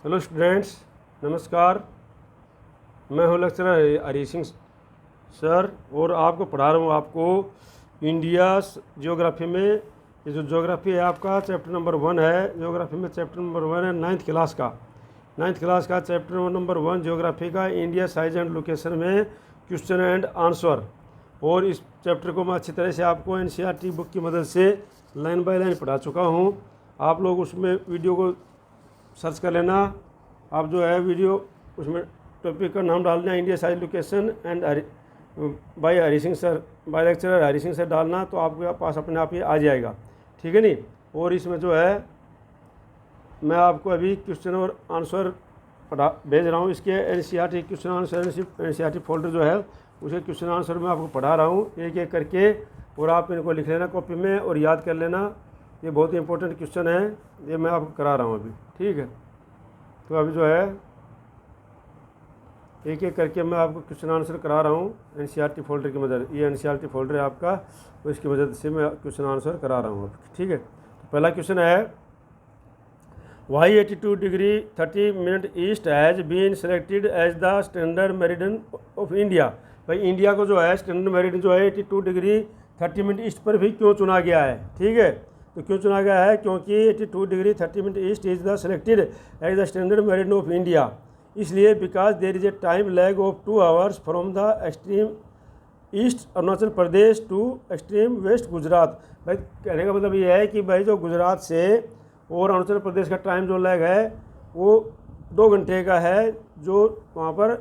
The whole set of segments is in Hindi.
हेलो स्टूडेंट्स, नमस्कार। मैं हूं लेक्चरर हरीश सिंह सर और आपको पढ़ा रहा हूं आपको इंडिया ज्योग्राफी में। ये जो ज्योग्राफी है आपका चैप्टर नंबर 1 है। ज्योग्राफी में चैप्टर नंबर 1 है नाइन्थ क्लास का चैप्टर नंबर 1 ज्योग्राफी का इंडिया साइज एंड लोकेशन में क्वेश्चन एंड आंसर। और इस चैप्टर को मैं अच्छी तरह से आपको एनसीईआरटी बुक की मदद से लाइन बाय लाइन पढ़ा चुका हूँ। आप लोग उसमें वीडियो को सर्च कर लेना। आप जो है वीडियो उसमें टॉपिक का नाम डालना India size location and by Hari Singh sir, by lecturer Hari Singh sir डालना, तो आपके पास अपने आप ही आ जाएगा। ठीक है नहीं। और इसमें जो है मैं आपको अभी क्वेश्चन और आंसर भेज रहा हूँ। इसके NCERT question answer NCERT folder जो है उसे क्वेश्चन आंसर मैं आपको पढ़ा रहा हूँ एक एक करके, और आप इनको लिख लेना कॉपी में और याद कर लेना। ये बहुत ही इंपॉर्टेंट क्वेश्चन है, ये मैं आपको करा रहा हूँ अभी। ठीक है, तो अभी जो है एक एक करके मैं आपको क्वेश्चन आंसर करा रहा हूँ एनसीईआरटी फोल्डर की मदद। ये एनसीईआरटी फोल्डर है आपका, तो इसकी मदद से मैं क्वेश्चन आंसर करा रहा हूँ अब। ठीक है, तो पहला क्वेश्चन है why 82 degree 30 minute east has been selected as the standard meridian of India. भाई इंडिया को जो है स्टैंडर्ड मेरिडियन जो है 82 डिग्री 30 मिनट ईस्ट पर भी क्यों चुना गया है। ठीक है, तो क्यों चुना गया है, क्योंकि 82 degree 30 minute east is the selected as the standard meridian of India. इसलिए because there is a time lag of 2 hours from the extreme east Arunachal Pradesh to extreme west Gujarat. भाई कहने का मतलब ये है कि भाई जो गुजरात से और अरुणाचल प्रदेश का टाइम जो लैग है वो 2 घंटे का है, जो वहाँ पर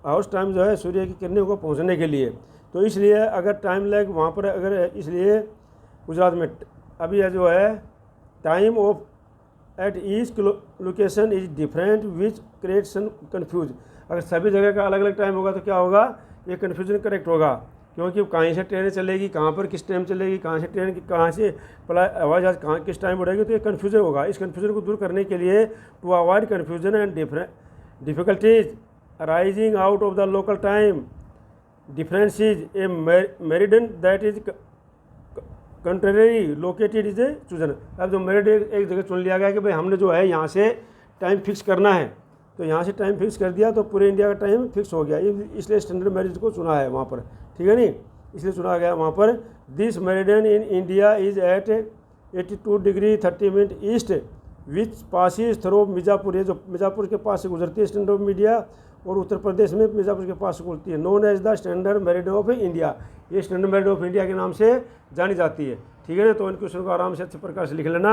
हाउस टाइम जो है सूर्य की किरणों को पहुँचने के लिए। तो इसलिए अगर टाइम लैग वहाँ पर अगर इसलिए गुजरात में अभी जो है time of at each location is different which creates confuse. अगर सभी जगह का अलग अलग टाइम होगा तो क्या होगा, ये कन्फ्यूजन करेक्ट होगा, क्योंकि कहीं से ट्रेन चलेगी, कहाँ पर किस टाइम चलेगी, कहाँ से ट्रेन की कहाँ से हवाई जहाज कहाँ किस टाइम उड़ेगी, तो ये कन्फ्यूजन होगा। इस कन्फ्यूजन को दूर करने के लिए to avoid confusion and difficulties arising out of the local time differences a meridian that is centrally located is a chosen. अब जो मेरिडियन एक जगह चुन लिया गया कि भाई हमने जो है यहाँ से टाइम फिक्स करना है, तो यहाँ से टाइम फिक्स कर दिया तो पूरे इंडिया का टाइम फिक्स हो गया, इसलिए स्टैंडर्ड मेरिडियन को चुना है वहाँ पर। ठीक है नहीं, इसलिए चुना गया वहाँ पर। This meridian in India is at 82 degree 30 minute east which passes through Mirzapur. ये जो मिर्ज़ापुर के पास से गुजरती है स्टैंडर्ड ऑफ इंडिया, और उत्तर प्रदेश में मिर्ज़ापुर के पास से गुजरती है। Known as the standard meridian of India, ये स्टैंडर्ड मेरिडियन ऑफ इंडिया के नाम से जानी जाती है। ठीक है ना, तो इन क्वेश्चन को आराम से अच्छे प्रकार से लिख लेना।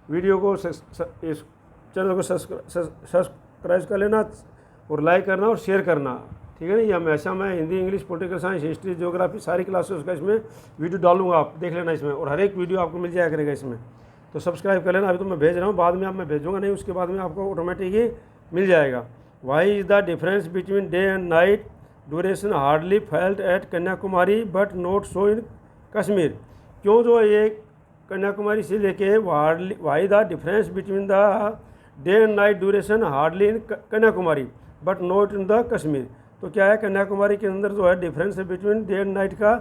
वीडियो को इस चैनल को सब्सक्राइब कर लेना और लाइक करना और शेयर करना। ठीक है ना, ये हमेशा मैं Hindi, English, political science, history, geography सारी क्लासेस का इसमें वीडियो डालूंगा, आप देख लेना इसमें, और हर एक वीडियो आपको मिल जाया करेगा इसमें। तो सब्सक्राइब कर लेना। अभी तो मैं भेज रहा हूँ, बाद में आप मैं भेजूँगा नहीं, उसके बाद में आपको ऑटोमेटिक ही मिल जाएगा। Why is the difference between day and night duration hardly felt at Kanyakumari but not so in Kashmir. क्यों जो ये कन्याकुमारी से लेके why the difference between the day and night duration hardly in Kanyakumari but not in the Kashmir. तो क्या है, कन्याकुमारी के अंदर जो है डिफरेंस है बिटवीन डे एंड नाइट का,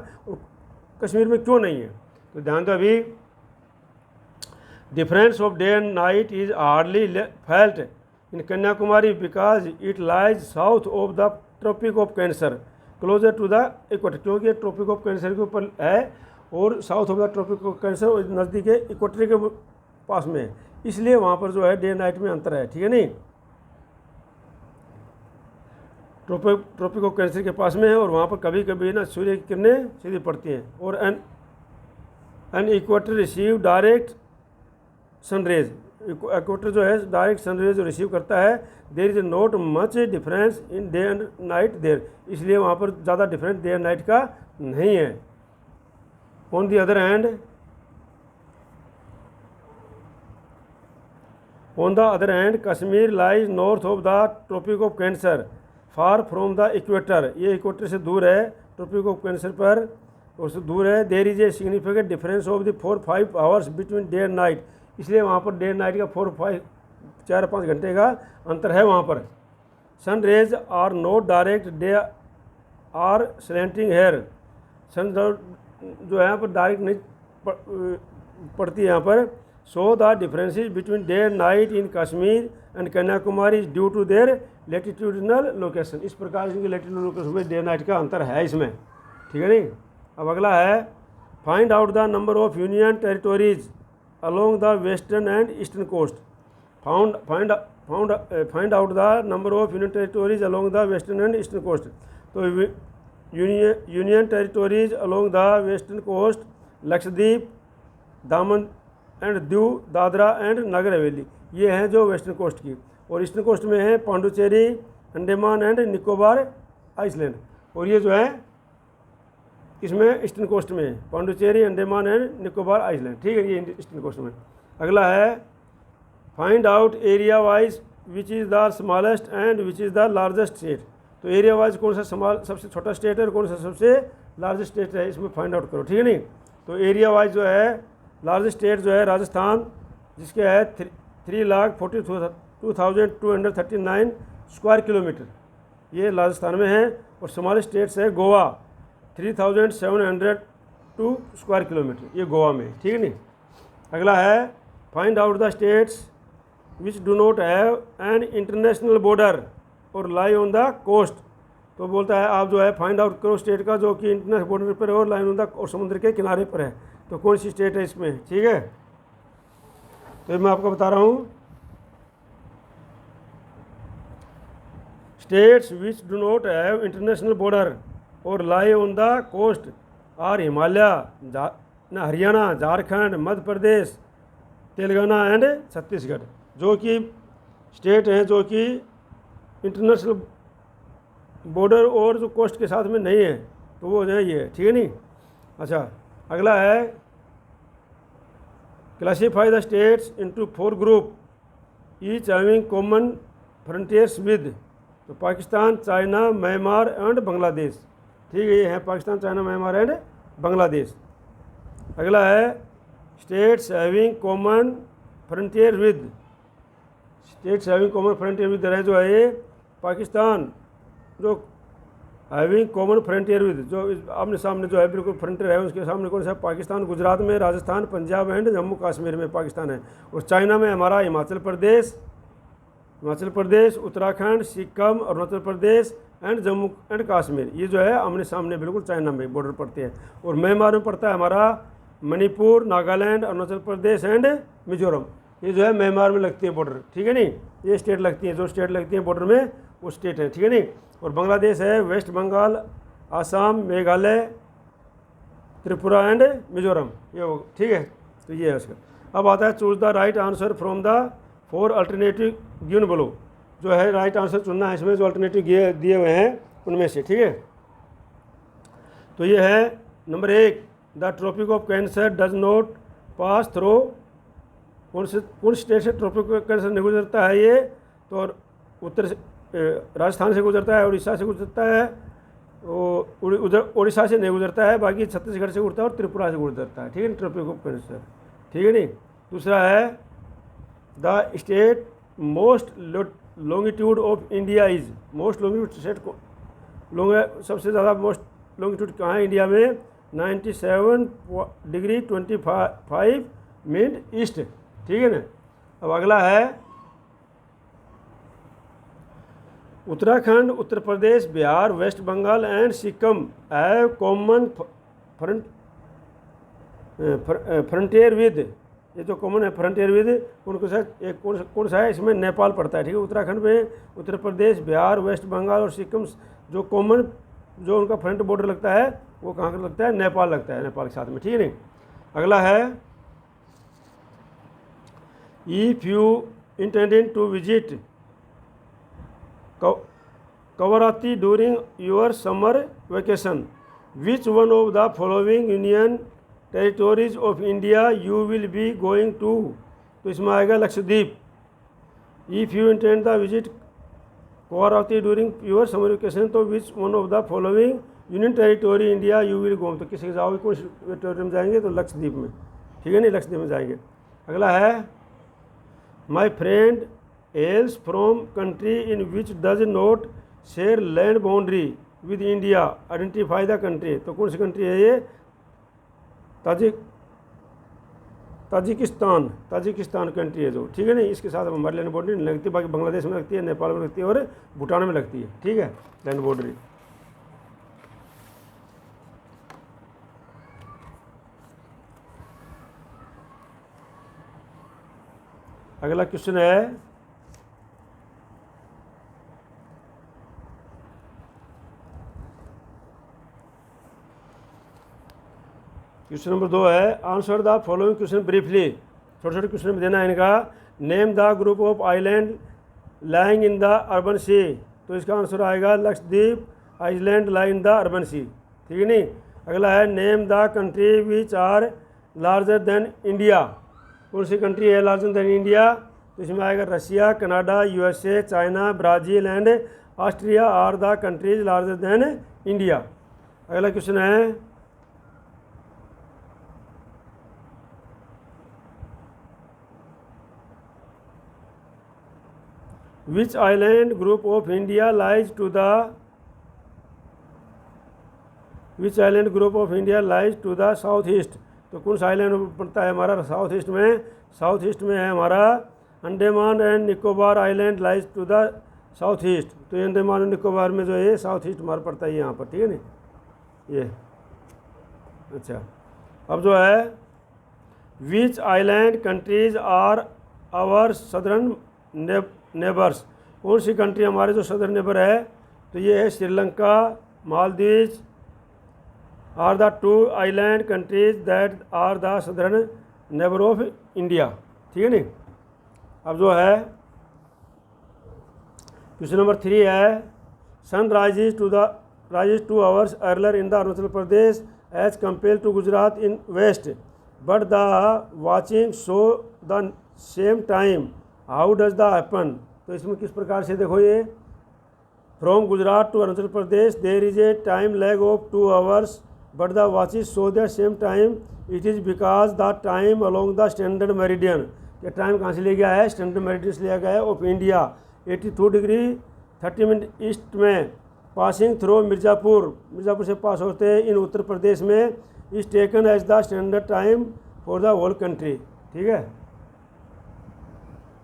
कश्मीर में क्यों नहीं है। तो ध्यान दो, अभी difference of day and night is hardly felt in Kanyakumari because it lies south of the Tropic of Cancer closer to the equator. क्योंकि ट्रॉपिक ऑफ कैंसर के ऊपर है और south of the Tropic of Cancer नज़दीक इक्वेटर के पास में है, इसलिए वहाँ पर जो है डे नाइट में अंतर है। ठीक है नहीं, ट्रॉपिक ऑफ कैंसर के पास में है और वहाँ पर कभी कभी ना सूर्य की किरणें सीधी पड़ती हैं, और an equator receive direct sunrays. Equator जो है डायरेक्ट सनरेज रिसीव करता है। There is not much difference in day and night there, इसलिए वहाँ पर ज़्यादा डिफरेंस डे एंड नाइट का नहीं है। On the other hand Kashmir lies north of the Tropic of Cancer far from the equator. ये इक्वेटर से दूर है, ट्रॉपिक ऑफ कैंसर पर उससे दूर है। There is a significant difference of the 4-5 hours between day and night, इसलिए वहाँ पर डे एंड नाइट का 4-5 घंटे का अंतर है वहाँ पर। Sun rays are not direct, they are slanting here. Sun जो है यहाँ पर डायरेक्ट नहीं पड़ती है यहाँ पर, show the differences between day and night in Kashmir and Kanyakumari due to their latitudinal location. इस प्रकार इनके लेटिट्यूडनल लोकेशन में डे नाइट का अंतर है इसमें, ठीक है नहीं। अब अगला है find out the number of union territories along the western and eastern coast. Find out the number of union territories along the western and eastern coast. तो union territories along the western coast Lakshadweep, Daman and Diu, Dadra and Nagar Haveli, ये हैं जो वेस्टर्न कोस्ट की। और ईस्टर्न कोस्ट में है पांडुचेरी, अंडमान एंड निकोबार आइसलैंड। और ये जो है इसमें ईस्टर्न कोस्ट में है पांडुचेरी, अंडमान एंड निकोबार आइसलैंड, ठीक है, ये ईस्टर्न कोस्ट में। अगला है find out area wise which is the smallest and which is the largest state. तो एरिया वाइज कौन सा सबसे छोटा स्टेट है और कौन सा सबसे लार्जेस्ट स्टेट है, इसमें फाइंड आउट करो, ठीक है नहीं। तो एरिया वाइज जो है लार्जेस्ट स्टेट जो है राजस्थान, जिसके है 3,42,239 स्क्वायर किलोमीटर, ये राजस्थान में है। और स्मॉलेस्ट स्टेट्स है गोवा 3,702 स्क्वायर किलोमीटर, ये गोवा में, ठीक है नहीं। अगला है find out the states which do not have an international border और लाई ऑन द कोस्ट। तो बोलता है आप जो है फाइंड आउट करो स्टेट का जो कि इंटरनेशनल बॉर्डर पर है और लाइन ऑन द और समुद्र के किनारे पर है, तो कौन सी स्टेट है इसमें, ठीक है। तो मैं आपको बता रहा हूँ states which do not have international border और lie on the coast are Himalaya, Haryana, Jharkhand, Madhya Pradesh, Telangana and Chhattisgarh. जो कि स्टेट हैं जो कि इंटरनेशनल बॉर्डर और जो कोस्ट के साथ में नहीं है, तो वो जो है ये, ठीक है नहीं। अच्छा, अगला है classify the states into 4 group each having common frontiers with. तो Pakistan, China, Myanmar and Bangladesh, ठीक है, ये है Pakistan, China, Myanmar and Bangladesh. अगला है states having common frontier with. States having common frontier with है जो है ये पाकिस्तान, जो हैविंग कॉमन फ्रंटियर विद, जो आमने सामने जो है बिल्कुल फ्रंटियर है उसके सामने कौन सा, पाकिस्तान, गुजरात में, राजस्थान, पंजाब एंड जम्मू कश्मीर में पाकिस्तान है। और चाइना में हमारा हिमाचल प्रदेश, उत्तराखंड, सिक्किम, अरुणाचल प्रदेश एंड जम्मू एंड कश्मीर, ये जो है आमने सामने बिल्कुल चाइना में बॉर्डर पड़ते हैं। और म्यांमार में पड़ता है हमारा मणिपुर, नागालैंड, अरुणाचल प्रदेश एंड मिजोरम, ये जो है म्यांमार में लगती है बॉर्डर, ठीक है नहीं। ये स्टेट लगती है, जो स्टेट लगती है बॉर्डर में वो स्टेट है, ठीक है नहीं। और बांग्लादेश है वेस्ट बंगाल, आसाम, मेघालय, त्रिपुरा एंड मिजोरम, ये हो, ठीक है। तो ये है उसका। अब आता है choose the right answer from the 4 alternative given below. जो है राइट आंसर चुनना है इसमें, जो अल्टरनेटिव दिए हुए हैं उनमें से, ठीक है। तो ये है number 1, the Tropic of Cancer does not pass through. कौन स्टेट से ट्रॉपिक ऑफ कैंसर नहीं गुजरता है ये, तो उत्तर से राजस्थान से गुजरता है, उड़ीसा से गुजरता है, उड़ीसा से नहीं गुजरता है, बाकी छत्तीसगढ़ से गुजरता है और त्रिपुरा से गुजरता है, ठीक है, ट्रॉपिक ऑफ कैंसर, ठीक है नहीं। दूसरा है the state most longitude of India is. Most longitude state को सबसे ज़्यादा मोस्ट लॉन्गिट्यूड कहाँ है इंडिया में, 97°25' ईस्ट, ठीक है ना। अब अगला है Uttarakhand, Uttar Pradesh, Bihar, west Bengal and Sikkim have common frontier with. ये जो कॉमन है फ्रंटियर विद उनको साथ एक कौन सा है, इसमें नेपाल पड़ता है, ठीक है। उत्तराखंड में उत्तर प्रदेश, बिहार, वेस्ट बंगाल और सिक्किम जो कॉमन जो उनका फ्रंट बॉर्डर लगता है वो कहाँ का लगता है, नेपाल लगता है, नेपाल के साथ में, ठीक है नहीं। अगला है if you intended to visit Kavaratti during your summer vacation, which one of the following union territories of India you will be going to? तो इसमें आएगा Lakshadweep. If you intend the visit Kavaratti during your summer vacation, तो which one of the following union territory India you will go? तो किसी के जाओगे कौन टेरिटोरी में जाएंगे, तो लक्षद्वीप में, ठीक है नहीं, लक्षद्वीप में जाएंगे। अगला है My friend hails from country in which does not share land boundary with India, identify the country। तो कौन सी कंट्री है ये, ताजिकिस्तान कंट्री है जो, ठीक है नहीं, इसके साथ हमारी लैंड बॉर्डरी नहीं लगती, बाकी बांग्लादेश में लगती है, नेपाल में लगती है और भूटान में लगती है, ठीक है, लैंड बॉर्डरी। अगला क्वेश्चन है क्वेश्चन नंबर 2 है answer the following question briefly. छोटे छोटे क्वेश्चन में देना है इनका। Name the group of island lying in the Arabian sea, तो इसका आंसर आएगा Lakshadweep island lie in the Arabian sea, ठीक है नहीं। अगला है name the country which are larger than India, कौन सी कंट्री है लार्जर देन इंडिया, तो इसमें आएगा Russia, Canada, USA, China, Brazil and Austria are the countries larger than India. अगला क्वेश्चन है Which island group of India lies to the south east, तो कौन सा आइलैंड पड़ता है हमारा साउथ ईस्ट में, साउथ ईस्ट में है हमारा Andaman and Nicobar island lies to the south east, तो अंडमान एंड निकोबार में जो है साउथ ईस्ट हमारा पड़ता है यहाँ पर, ठीक है ना ये। अच्छा अब जो है which island countries are our southern neighbours, कौन सी कंट्री हमारे जो सदर्न नेबर है, तो ये है Sri Lanka, Maldives are the two island countries that are the southern neighbour of India, ठीक है नी। अब जो है क्वेश्चन नंबर 3 है sun rises two hours earlier in the Arunachal Pradesh as compare to Gujarat in west but the watching show the same time, how does the happen, तो इसमें किस प्रकार से देखो ये from Gujarat to Arunachal Pradesh there is a time lag of 2 hours but the watches show the same time, it is because the time along the standard meridian, ये टाइम कहाँ से लिया गया है, स्टैंडर्ड मेरिडियन से लिया गया है of India 82 degree 30 minute east में पासिंग थ्रू मिर्ज़ापुर से पास होते हैं इन उत्तर प्रदेश में, is taken as the standard time for the whole country, ठीक है।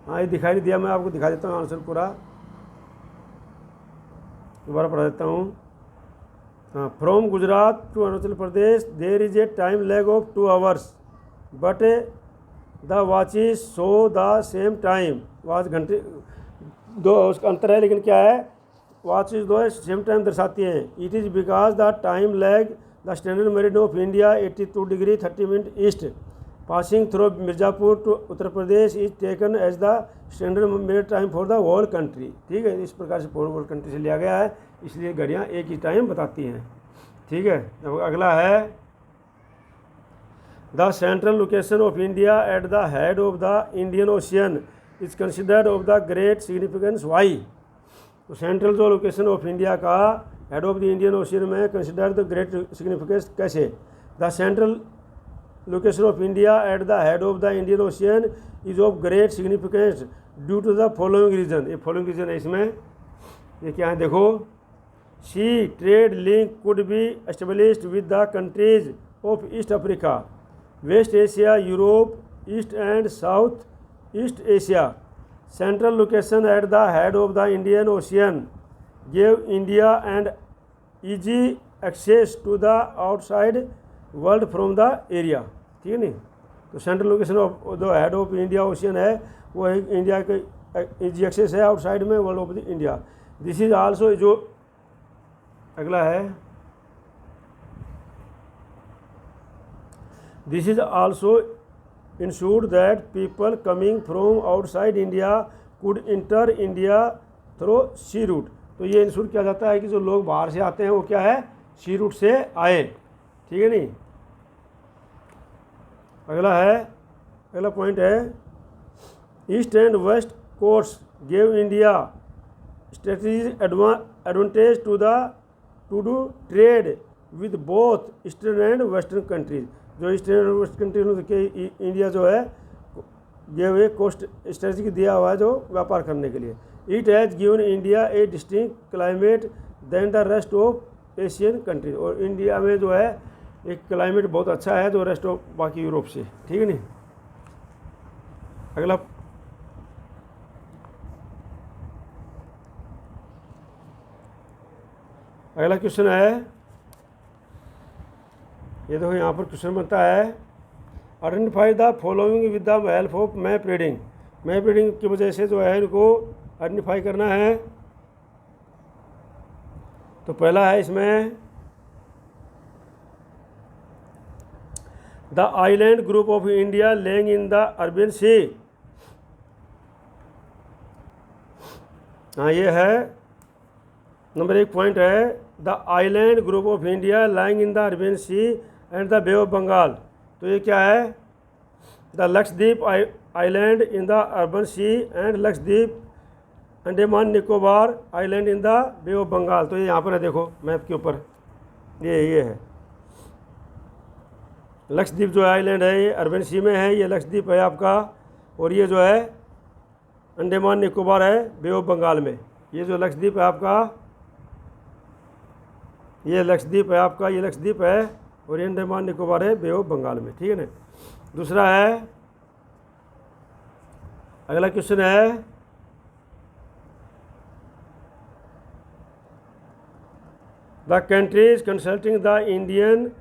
हाँ ये दिखाई नहीं दिया, मैं आपको दिखा देता हूँ आंसर पूरा, दोबारा पढ़ा देता हूँ। हाँ from Gujarat to Arunachal Pradesh there is a time lag of 2 hours but the watches show the same time, watch घंटे दो उसका अंतर है लेकिन क्या है वॉचेज दो सेम टाइम दर्शाती हैं, it is because the time lag the standard meridian of India 82 degree 30 minute east passing through Mirzapur to Uttar Pradesh is taken as the standard meridian time for the whole country, ठीक है। इस प्रकार से फॉर होल कंट्री से लिया गया है, इसलिए घड़ियाँ एक ही टाइम बताती हैं, ठीक है। अब अगला है the central location of India at the head of the Indian Ocean is considered of the great significance why, तो सेंट्रल जो लोकेशन ऑफ इंडिया का head of the Indian Ocean में कंसिडर्ड द ग्रेट सिग्निफिकेंस कैसे, the central location of India at the head of the Indian Ocean is of great significance due to the following reason, ये फॉलोइंग रीजन है इसमें, ये क्या है देखो sea trade link could be established with the countries of east Africa, west Asia, Europe, east and south east Asia, central location at the head of the Indian ocean give India and easy access to the outside world from the area, ठीक है नहीं। तो सेंट्रल लोकेशन ऑफ जो हेड ऑफ इंडिया ओशियन है वो है इंडिया के ईजी एक्सेस है आउटसाइड में world of the India, this is also जो अगला है this is also ensured that people coming from outside India could enter India through sea route, तो ये इंश्योर किया जाता है कि जो लोग बाहर से आते हैं वो क्या है सी रूट से आए, ठीक है नहीं। अगला पॉइंट है east and west coasts give India strategic advantage to do trade with both eastern and western countries, जो ईस्टर्न एंड वेस्ट कंट्रीज के इंडिया जो है गिव ए कोस्ट स्ट्रेटजी दिया हुआ है जो व्यापार करने के लिए, it has given India a distinct climate than the rest of Asian countries, और इंडिया में जो है एक क्लाइमेट बहुत अच्छा है जो रेस्ट ऑफ बाकी यूरोप से, ठीक है नहीं। अगला क्वेश्चन है, ये देखो यहाँ पर क्वेश्चन बनता है, identify the following with the help of map reading. Map reading की वजह से जो है इनको आइडेंटिफाई करना है। तो पहला है इसमें, the island group of India lying in the Arabian sea. हाँ ये है नंबर 1 पॉइंट है, the island group of India lying in the Arabian sea and the bay of Bengal. तो ये क्या है, the Lakshadweep island in the Arabian sea and Lakshadweep Andaman Nicobar island in the bay of Bengal. तो ये यहाँ पर है, देखो मैप के ऊपर ये है लक्षद्वीप जो आइलैंड है, ये अरबन सी में है, ये लक्षद्वीप है आपका, और ये जो है अंडमान निकोबार है बे ऑफ बंगाल में। ये जो लक्षद्वीप है आपका, ये लक्षद्वीप है आपका, ये लक्षद्वीप है, और ये अंडमान निकोबार है बे ऑफ बंगाल में, ठीक है ना। दूसरा है, अगला क्वेश्चन है, the countries consulting the Indian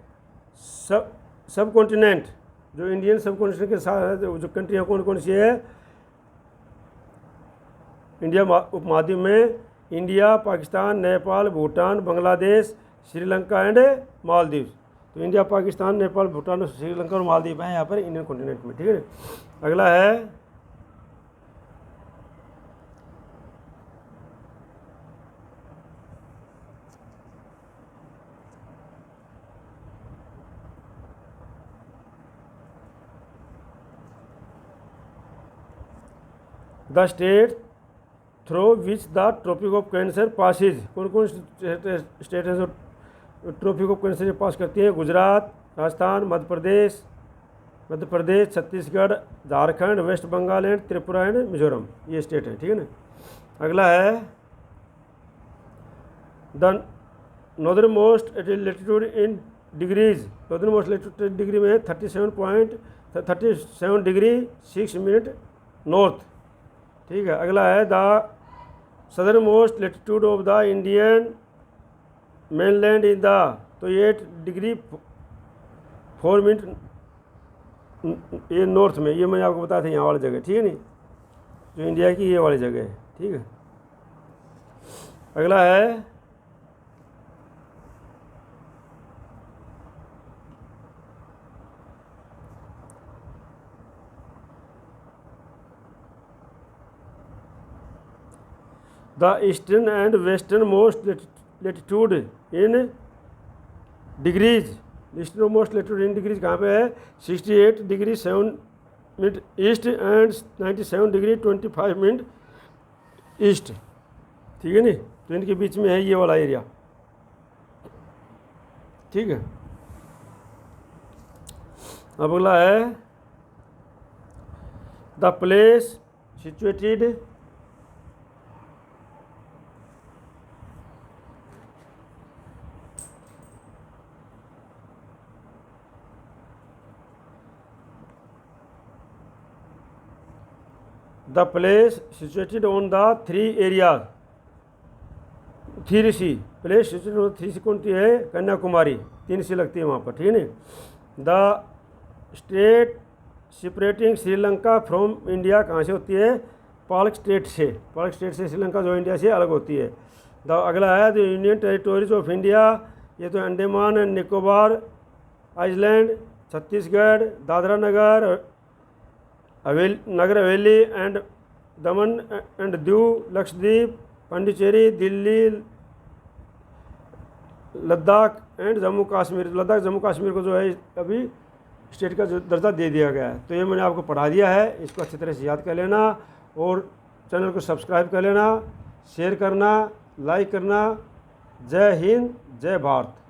सब कॉन्टिनेंट। जो इंडियन सब कॉन्टिनेंट के साथ जो कंट्रियाँ कौन कौन सी है इंडिया उपमहाद्वीप में, इंडिया, पाकिस्तान, नेपाल, भूटान, बांग्लादेश, श्रीलंका एंड मालदीव। तो इंडिया, पाकिस्तान, नेपाल, भूटान, श्रीलंका और मालदीव हैं यहाँ पर इंडियन कॉन्टिनेंट में, ठीक है। अगला है, the state through which the Tropic of Cancer passes. कौन कौन स्टेट है जो ट्रॉपिक ऑफ कैंसर से पास करती है? Gujarat, Rajasthan, Madhya Pradesh, Chhattisgarh, Jharkhand, West Bengal and Tripura and Mizoram, ये स्टेट है, ठीक है ना। अगला है, the northern most latitude in degrees. Northern most latitude degree में 37 डिग्री 6 मिनट नॉर्थ, ठीक है। अगला है, the southern most latitude of the Indian mainland in the, तो 8 डिग्री 4 मिनट ये नॉर्थ में, ये मैंने आपको बताया था यहाँ वाली जगह, ठीक है नहीं, जो इंडिया की ये वाली जगह है, ठीक है। अगला है, the eastern and western most latitude in degrees. Eastern most latitude in degrees कहाँ पे है? 68 degree 7 minute east and 97 degree 25 minute east, ठीक है नी। तो इनके बीच में है ये वाला एरिया, ठीक है। अब अगला है, the place situated the place situated on the 3 areas 3 sea. Place situated on 3 sea कौन सी है? कन्याकुमारी, 3 सी लगती है वहाँ पर, ठीक है ना। The state separating Sri Lanka from India कहाँ से होती है? पालक स्टेट से। पालक स्टेट से श्रीलंका जो इंडिया से अलग होती है। द अगला है, the union territories of India. ये तो Andaman and Nicobar island, Chhattisgarh, Dadra Nagar Haveli and Daman and Diu, Lakshadweep, Pondicherry, Delhi, Ladakh and Jammu Kashmir. Ladakh Jammu Kashmir को जो है अभी स्टेट का दर्जा दे दिया गया है। तो ये मैंने आपको पढ़ा दिया है, इसको अच्छी तरह से याद कर लेना और चैनल को सब्सक्राइब कर लेना, शेयर करना, लाइक करना। जय हिंद, जय भारत।